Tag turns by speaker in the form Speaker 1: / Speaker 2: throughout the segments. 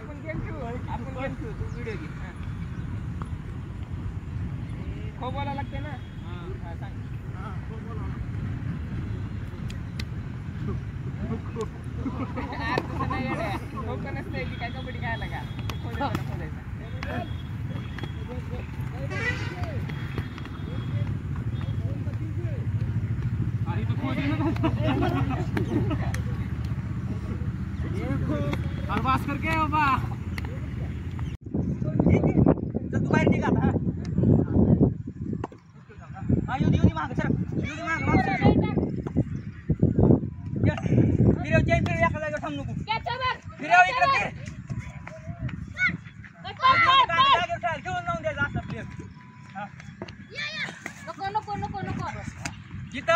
Speaker 1: आपण गेम खेळू तू व्हिडिओ घे. खो बोलायला लागते ना. सांग. तसं नाही येडे. खो नसते की काय कबड्डी खेळायला का खोदायचा.
Speaker 2: बास करके बाबा
Speaker 1: तू बाहेर निघा आता. हा येऊ माग सर येऊ माग फिरव चेंज फिरव एका जागेवर थांब नको. फिरव इकडे जागेवर खेळून जाऊन द्यायचं असं प्लेयर. नको जिथं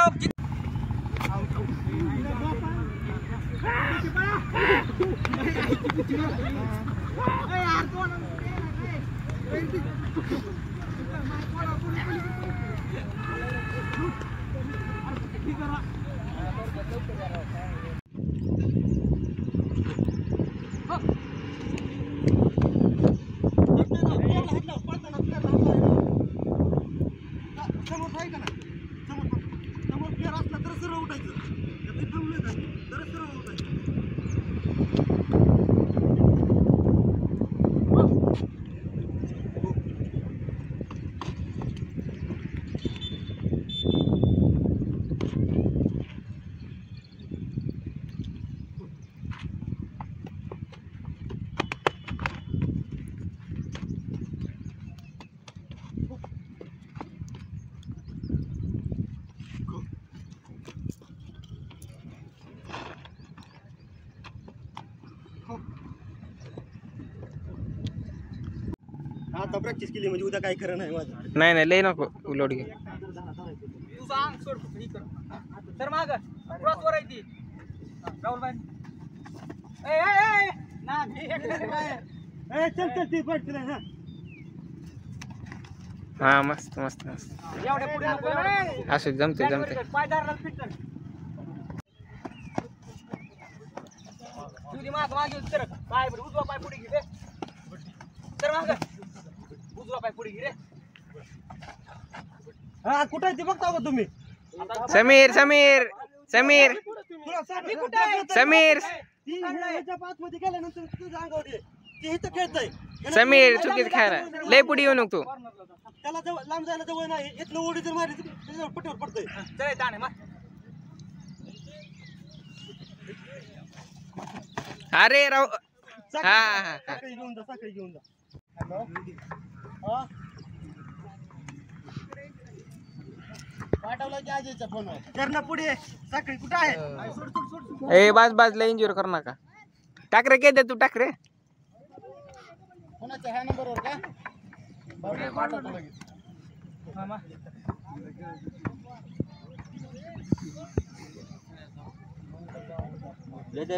Speaker 1: आता प्रॅक्टिस केली म्हणजे उद्या काही खरं नाही माझं.
Speaker 3: नाही लय नको लोड घे.
Speaker 1: तू सांग सोड तर माग क्रॉस वर आहे ती राहुल भाई.
Speaker 2: चल ती पडते ना.
Speaker 3: हा मस्त
Speaker 1: एवढे पुढे नको.
Speaker 3: असं जमते
Speaker 1: पाय धरला फिट कर. तुझी माग तर पाय उजवा पाय पुढे घे तर माग उजवा पाय पुढे घे रे.
Speaker 2: हा कुठे आहे ते बघता का तुम्ही?
Speaker 3: समीर
Speaker 2: मध्ये गेल्यानंतर तुझ्या अंगावर ते इथं खेळतय.
Speaker 3: समीर चुकीच खायला लय पुढे येऊ नको तू.
Speaker 2: त्याला लांब जायला जवळ नाही. इथलं उडी जर मारली तर पट्टीवर पडतोय.
Speaker 1: चल ताणे मा.
Speaker 3: अरे राव
Speaker 2: साखळी घेऊन जा. पाठवला की आजीच्या फोनवर. करणं पुढे साखळी कुठं आहे? सोड.
Speaker 3: ए बाजला इंजुरी कर नका. टाकरे के दे तू टाकरे.
Speaker 2: कोणाच्या ह्या नंबरवर का? पाठवतो लगेच.
Speaker 1: मामा रेड